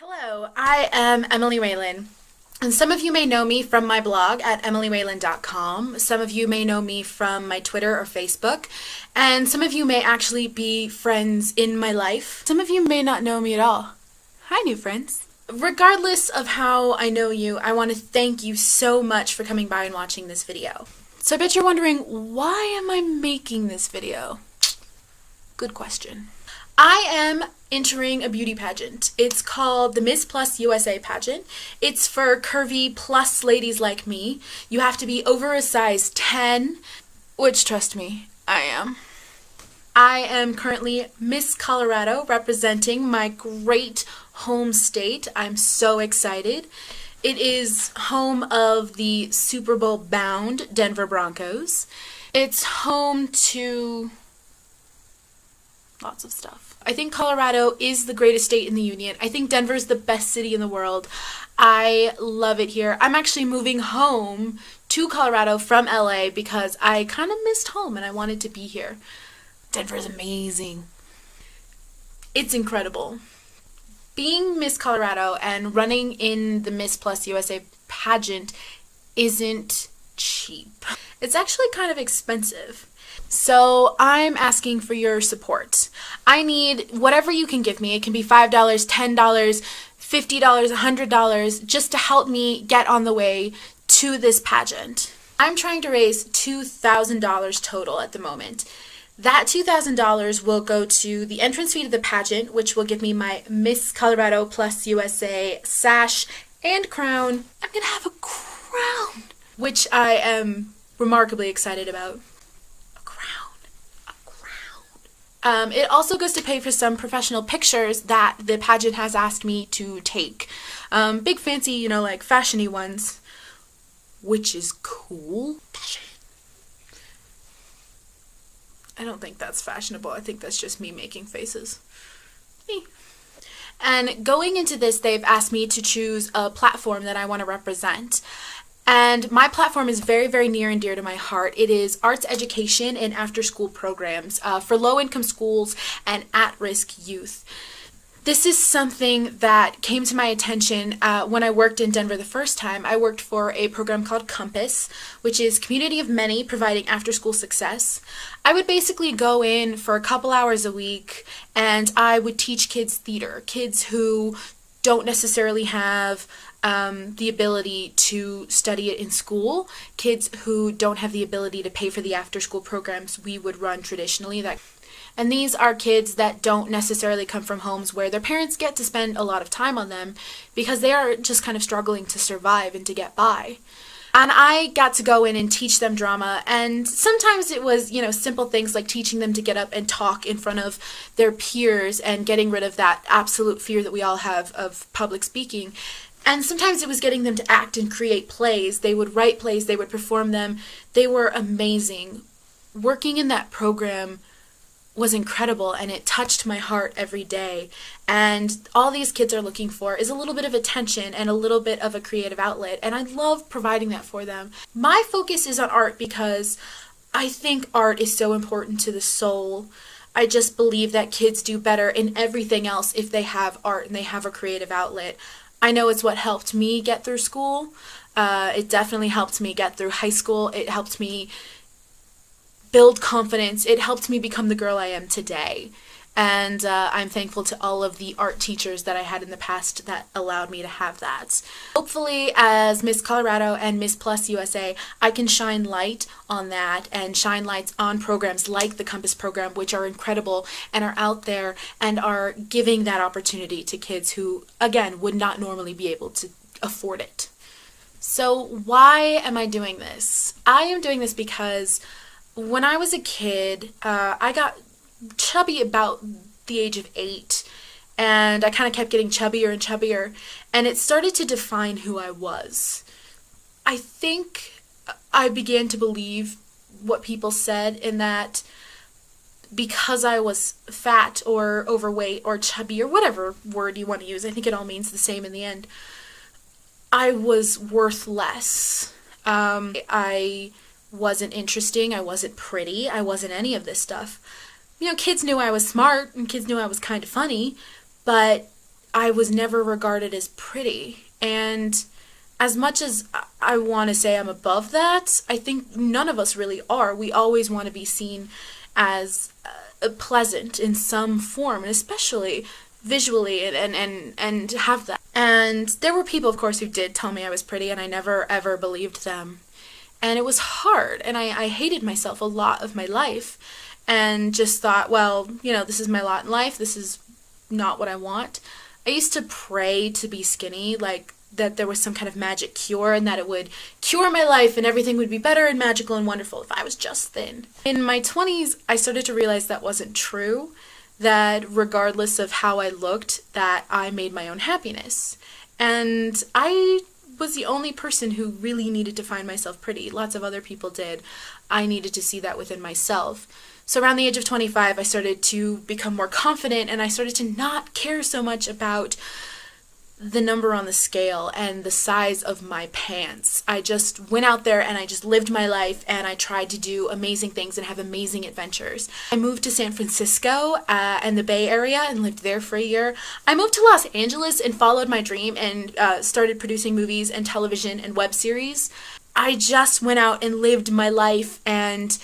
Hello, I am Emily Whalen, and some of you may know me from my blog at emilywhalen.com. Some of you may know me from my Twitter or Facebook, and some of you may actually be friends in my life. Some of you may not know me at all. Hi, new friends. Regardless of how I know you, I want to thank you so much for coming by and watching this video. So I bet you're wondering, why am I making this video? Good question. I am entering a beauty pageant. It's called the Miss Plus USA pageant. It's for curvy plus ladies like me. You have to be over a size 10, which, trust me, I am. I am currently Miss Colorado, representing my great home state. I'm so excited. It is home of the Super Bowl bound Denver Broncos. It's home to lots of stuff. I think Colorado is the greatest state in the union. I think Denver is the best city in the world. I love it here. I'm actually moving home to Colorado from LA because I kind of missed home and I wanted to be here. Denver is amazing. It's incredible. Being Miss Colorado and running in the Miss Plus USA pageant isn't cheap. It's actually kind of expensive. So I'm asking for your support. I need whatever you can give me. It can be $5, $10, $50, $100, just to help me get on the way to this pageant. I'm trying to raise $2,000 total at the moment. That $2,000 will go to the entrance fee to the pageant, which will give me my Miss Colorado Plus USA sash and crown. I'm gonna have a crown, which I am remarkably excited about. It also goes to pay for some professional pictures that the pageant has asked me to take. Big fancy, like fashion-y ones, which is cool. I don't think that's fashionable. I think that's just me making faces. Me. And going into this, they've asked me to choose a platform that I want to represent. And my platform is very, very near and dear to my heart. It is arts education and after-school programs for low-income schools and at-risk youth. This is something that came to my attention when I worked in Denver the first time. I worked for a program called Compass, which is Community of Many providing after-school success. I would basically go in for a couple hours a week and I would teach kids theater, kids who don't necessarily have the ability to study it in school, kids who don't have the ability to pay for the after-school programs we would run traditionally. And these are kids that don't necessarily come from homes where their parents get to spend a lot of time on them because they are just kind of struggling to survive and to get by. And I got to go in and teach them drama, and sometimes it was, simple things like teaching them to get up and talk in front of their peers and getting rid of that absolute fear that we all have of public speaking. And sometimes it was getting them to act and create plays. They would write plays, they would perform them. They were amazing. Working in that program was incredible, and it touched my heart every day. And all these kids are looking for is a little bit of attention and a little bit of a creative outlet, and I love providing that for them. My focus is on art because I think art is so important to the soul. I just believe that kids do better in everything else if they have art and they have a creative outlet. I know it's what helped me get through school. It definitely helped me get through high school. It helped me build confidence. It helped me become the girl I am today. And I'm thankful to all of the art teachers that I had in the past that allowed me to have that. Hopefully, as Miss Colorado and Miss Plus USA, I can shine light on that and shine lights on programs like the Compass program, which are incredible and are out there and are giving that opportunity to kids who, again, would not normally be able to afford it. So why am I doing this? I am doing this because when I was a kid, I got chubby about the age of 8, and I kind of kept getting chubbier and chubbier, and it started to define who I was. I think I began to believe what people said, in that because I was fat or overweight or chubby or whatever word you want to use, I think it all means the same in the end, I was worth less. I wasn't interesting, I wasn't pretty, I wasn't any of this stuff. Kids knew I was smart and kids knew I was kind of funny, but I was never regarded as pretty. And as much as I want to say I'm above that, I think none of us really are. We always want to be seen as pleasant in some form, and especially visually, and have that. And there were people, of course, who did tell me I was pretty, and I never ever believed them. And it was hard, and I hated myself a lot of my life, and just thought, well, this is my lot in life, this is not what I want. I used to pray to be skinny, like that there was some kind of magic cure and that it would cure my life and everything would be better and magical and wonderful if I was just thin. In my 20s, I started to realize that wasn't true, that regardless of how I looked, that I made my own happiness. And I was the only person who really needed to find myself pretty. Lots of other people did. I needed to see that within myself. So around the age of 25, I started to become more confident, and I started to not care so much about the number on the scale and the size of my pants. I just went out there and I just lived my life, and I tried to do amazing things and have amazing adventures. I moved to San Francisco and the Bay Area and lived there for a year. I moved to Los Angeles and followed my dream and started producing movies and television and web series. I just went out and lived my life, and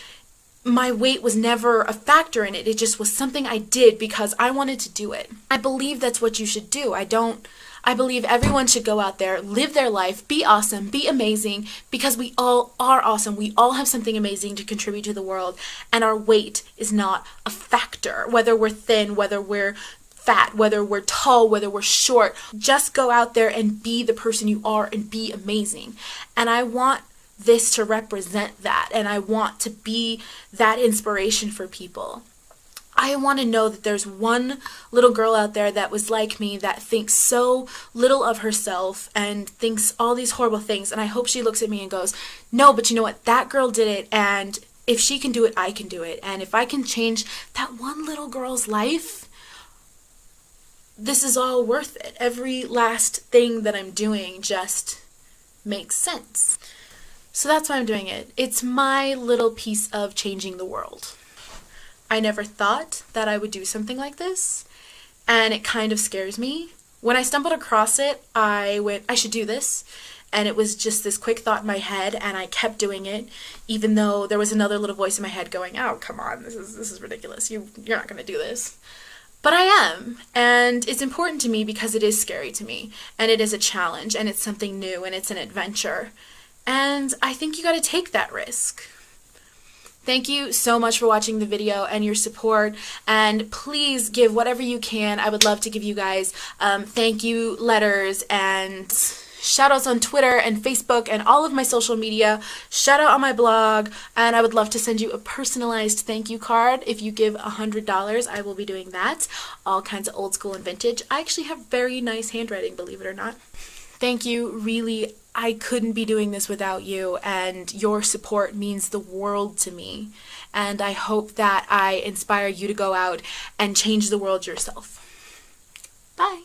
my weight was never a factor in it. It just was something I did because I wanted to do it. I believe that's what you should do. I believe everyone should go out there, live their life, be awesome, be amazing, because we all are awesome. We all have something amazing to contribute to the world, and our weight is not a factor. Whether we're thin, whether we're fat, whether we're tall, whether we're short, just go out there and be the person you are and be amazing. And I want this to represent that, and I want to be that inspiration for people. I want to know that there's one little girl out there that was like me, that thinks so little of herself and thinks all these horrible things, and I hope she looks at me and goes, no, but you know what, that girl did it, and if she can do it, I can do it. And if I can change that one little girl's life, this is all worth it. Every last thing that I'm doing just makes sense. So that's why I'm doing it. It's my little piece of changing the world. I never thought that I would do something like this, and it kind of scares me. When I stumbled across it, I went, I should do this, and it was just this quick thought in my head, and I kept doing it, even though there was another little voice in my head going, oh, come on, this is ridiculous, you're not going to do this. But I am, and it's important to me because it is scary to me, and it is a challenge, and it's something new, and it's an adventure, and I think you got to take that risk. Thank you so much for watching the video and your support, and please give whatever you can. I would love to give you guys thank you letters and shout outs on Twitter and Facebook and all of my social media, shout out on my blog, and I would love to send you a personalized thank you card. If you give $100, I will be doing that. All kinds of old school and vintage. I actually have very nice handwriting, believe it or not. Thank you, really. I couldn't be doing this without you, and your support means the world to me. And I hope that I inspire you to go out and change the world yourself. Bye.